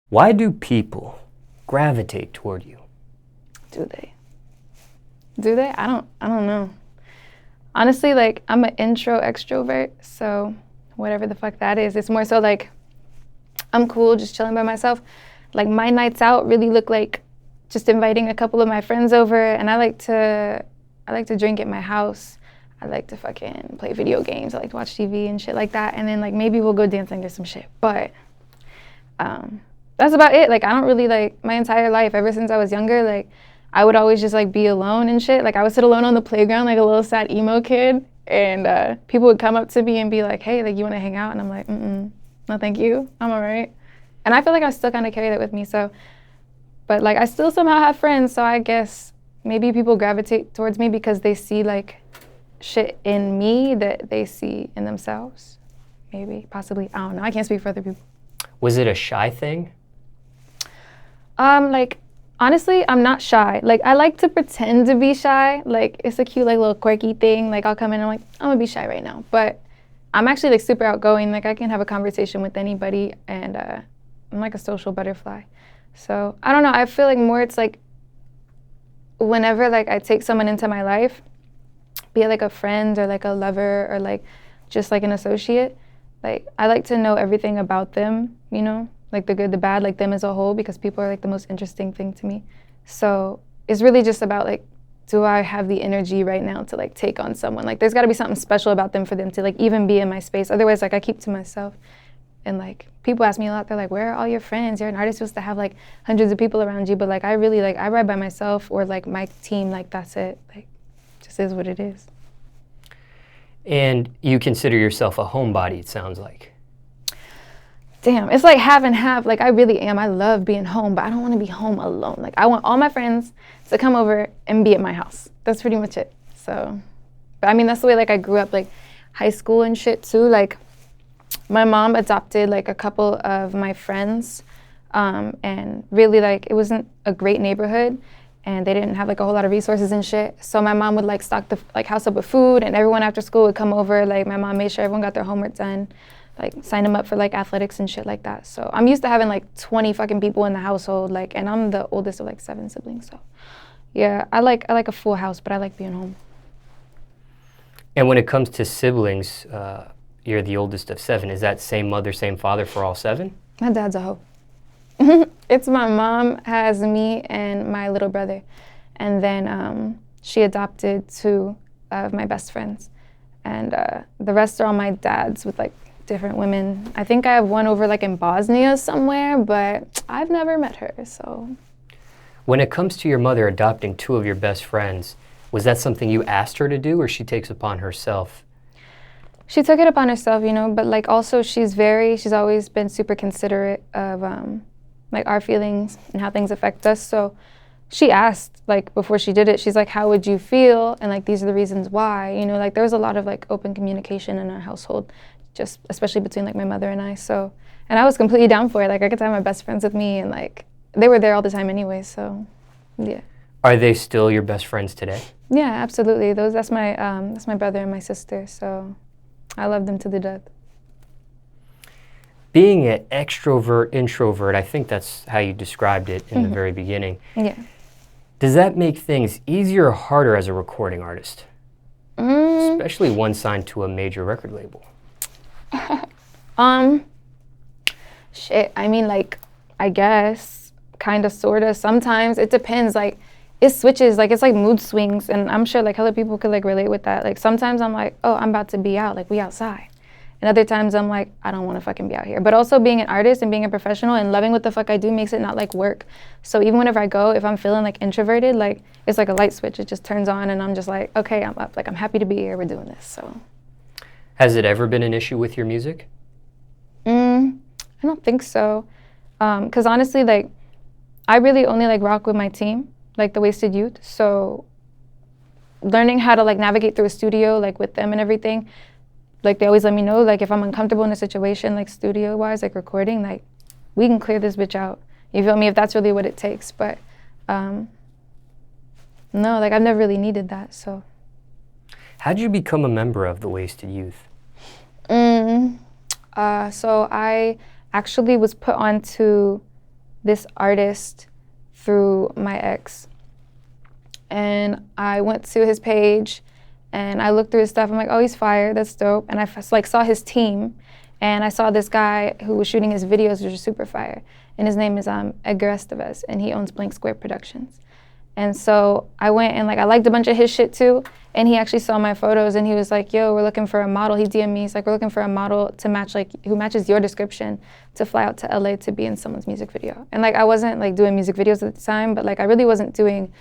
Why do people gravitate toward you? Do they? Do they? I don't know. Honestly, like, I'm an intro extrovert, so whatever the fuck that is. It's more so like I'm cool just chilling by myself. Like, my nights out really look like just inviting a couple of my friends over, and I like to drink at my house. I like to fucking play video games. I like to watch TV and shit like that. And then like maybe we'll go dancing or some shit. But that's about it. Like, I don't really, like, my entire life, ever since I was younger, like, I would always just like be alone and shit. Like, I would sit alone on the playground like a little sad emo kid, and people would come up to me and be like, hey, like, you want to hang out? And I'm like, no thank you, I'm all right. And I feel like I still kind of carry that with me. So, but like, I still somehow have friends, so I guess maybe people gravitate towards me because they see like shit in me that they see in themselves. Maybe, possibly, I don't know, I can't speak for other people. Was it a shy thing? Like, honestly, I'm not shy. Like, I like to pretend to be shy. Like, it's a cute, like, little quirky thing. Like, I'll come in and I'm like, I'm gonna be shy right now. But I'm actually, like, super outgoing. Like, I can have a conversation with anybody, and I'm like a social butterfly. So, I don't know, I feel like more it's like whenever, like, I take someone into my life, be it, like, a friend or, like, a lover or, like, just, like, an associate, like, I like to know everything about them, you know? Like, the good, the bad, like, them as a whole, because people are, like, the most interesting thing to me. So it's really just about, like, do I have the energy right now to, like, take on someone? Like, there's got to be something special about them for them to, like, even be in my space. Otherwise, like, I keep to myself. And, like, people ask me a lot, they're like, where are all your friends? You're an artist, supposed to have, like, hundreds of people around you. But, like, I really, like, I ride by myself, or, like, my team, like, that's it. Like, just is what it is. And you consider yourself a homebody, it sounds like. Damn, it's like half and half. Like, I really am. I love being home, but I don't want to be home alone. Like, I want all my friends to come over and be at my house. That's pretty much it. So, but I mean, that's the way, like, I grew up, like, high school and shit, too. Like, my mom adopted, like, a couple of my friends, and really, like, it wasn't a great neighborhood, and they didn't have, like, a whole lot of resources and shit. So my mom would, like, stock the, like, house up with food, and everyone after school would come over. Like, my mom made sure everyone got their homework done, like, sign them up for, like, athletics and shit like that. So I'm used to having, like, 20 fucking people in the household, like, and I'm the oldest of, like, 7 siblings. So yeah, I like a full house, but I like being home. And when it comes to siblings, you're the oldest of 7. Is that same mother, same father for all 7? My dad's a hoe. It's my mom has me and my little brother, and then she adopted 2 of my best friends, and the rest are all my dad's with, like, different women. I think I have one over, like, in Bosnia somewhere, but I've never met her, so. When it comes to your mother adopting 2 of your best friends, was that something you asked her to do, or she takes upon herself? She took it upon herself, you know, but, like, also she's always been super considerate of, like, our feelings and how things affect us. So she asked, like, before she did it, she's like, how would you feel? And, like, these are the reasons why, you know, like, there was a lot of, like, open communication in our household, just especially between, like, my mother and I. So, and I was completely down for it. Like, I could have my best friends with me, and, like, they were there all the time anyway, so yeah. Are they still your best friends today? Yeah, absolutely. That's my brother and my sister, so I love them to the death. Being an extrovert, introvert, I think that's how you described it in the very beginning. Yeah. Does that make things easier or harder as a recording artist? Especially one signed to a major record label. Shit, I mean, like, I guess, kind of, sort of. Sometimes it depends, like, it switches, like, it's like mood swings, and I'm sure, like, other people could, like, relate with that. Like, sometimes I'm like, oh, I'm about to be out, like, we outside. And other times I'm like, I don't want to fucking be out here. But also being an artist and being a professional and loving what the fuck I do makes it not like work. So even whenever I go, if I'm feeling, like, introverted, like, it's like a light switch. It just turns on, and I'm just like, okay, I'm up. Like, I'm happy to be here. We're doing this, so. Has it ever been an issue with your music? I don't think so. Because honestly, like, I really only, like, rock with my team, like the Wasted Youth. So learning how to, like, navigate through a studio, like, with them and everything, like, they always let me know, like, if I'm uncomfortable in a situation, like, studio-wise, like, recording, like, we can clear this bitch out. You feel me? If that's really what it takes. But no, like, I've never really needed that, so. How'd you become a member of the Wasted Youth? So I actually was put onto this artist through my ex. And I went to his page and I looked through his stuff. I'm like, oh, he's fire, that's dope. And I like saw his team, and I saw this guy who was shooting his videos, which was super fire. And his name is Edgar Esteves, and he owns Blank Square Productions. And so I went and like I liked a bunch of his shit too. And he actually saw my photos and he was like, yo, we're looking for a model. He DM'd me, he's like, we're looking for a model to match, like, who matches your description to fly out to LA to be in someone's music video. And like I wasn't like doing music videos at the time, but like I really wasn't doing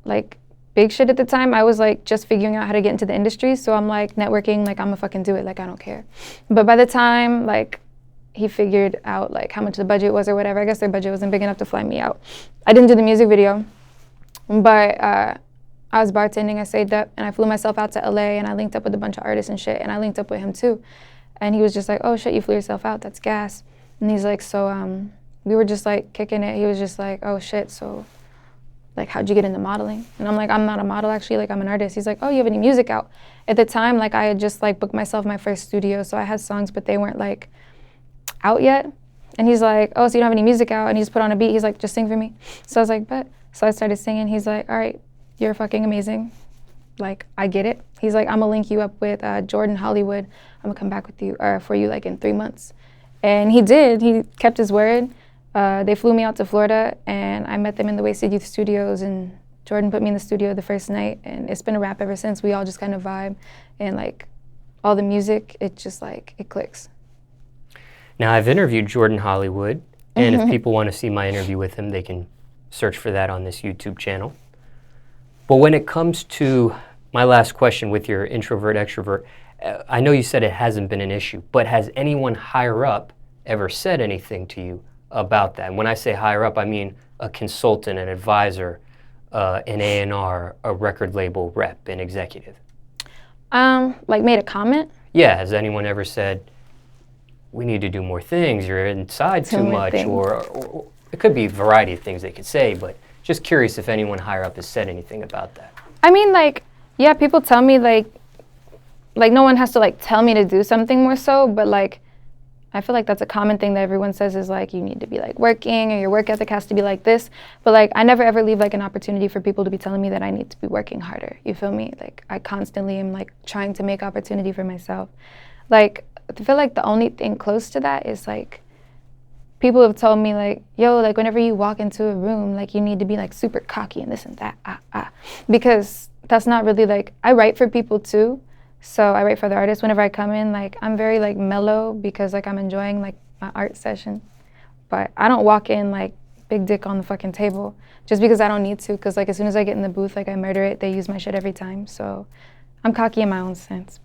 like big shit at the time. I was like just figuring out how to get into the industry. So I'm like networking, like I'm gonna fucking do it, like I don't care. But by the time like he figured out like how much the budget was or whatever, I guess their budget wasn't big enough to fly me out. I didn't do the music video, but I was bartending, I saved up, and I flew myself out to LA, and I linked up with a bunch of artists and shit, and I linked up with him too. And he was just like, oh shit, you flew yourself out, that's gas. And he's like, so we were just like kicking it. He was just like, oh shit, so like how'd you get into modeling? And I'm like, I'm not a model actually, like I'm an artist. He's like, oh, you have any music out? At the time, like I had just like booked myself my first studio, so I had songs, but they weren't like out yet. And he's like, oh, so you don't have any music out? And he just put on a beat. He's like, just sing for me. So I was like, bet. So I started singing. He's like, all right, you're fucking amazing. Like, I get it. He's like, I'm gonna link you up with Jordan Hollywood. I'm gonna come back with you, or for you like in 3 months. And he did. He kept his word. They flew me out to Florida, and I met them in the Wasted Youth Studios, and Jordan put me in the studio the first night, and it's been a wrap ever since. We all just kind of vibe, and like all the music, it just like, it clicks. Now, I've interviewed Jordan Hollywood, and if people want to see my interview with him, they can search for that on this YouTube channel. But when it comes to my last question with your introvert, extrovert, I know you said it hasn't been an issue, but has anyone higher up ever said anything to you about that? And when I say higher up, I mean a consultant, an advisor, an A&R, a record label rep, an executive. Like made a comment? Yeah, has anyone ever said, we need to do more things, you're inside too much, or it could be a variety of things they could say, but just curious if anyone higher up has said anything about that. I mean, like, yeah, people tell me, like no one has to, like, tell me to do something more so, but, like, I feel like that's a common thing that everyone says is, like, you need to be, like, working, or your work ethic has to be like this, but, like, I never ever leave, like, an opportunity for people to be telling me that I need to be working harder, you feel me? Like, I constantly am, like, trying to make opportunity for myself. Like, I feel like the only thing close to that is, like, people have told me, like, yo, like, whenever you walk into a room, like, you need to be, like, super cocky and this and that, because that's not really, like, I write for people, too, so I write for the artists. Whenever I come in, like, I'm very, like, mellow because, like, I'm enjoying, like, my art session, but I don't walk in, like, big dick on the fucking table just because I don't need to, because, like, as soon as I get in the booth, like, I murder it. They use my shit every time, so I'm cocky in my own sense.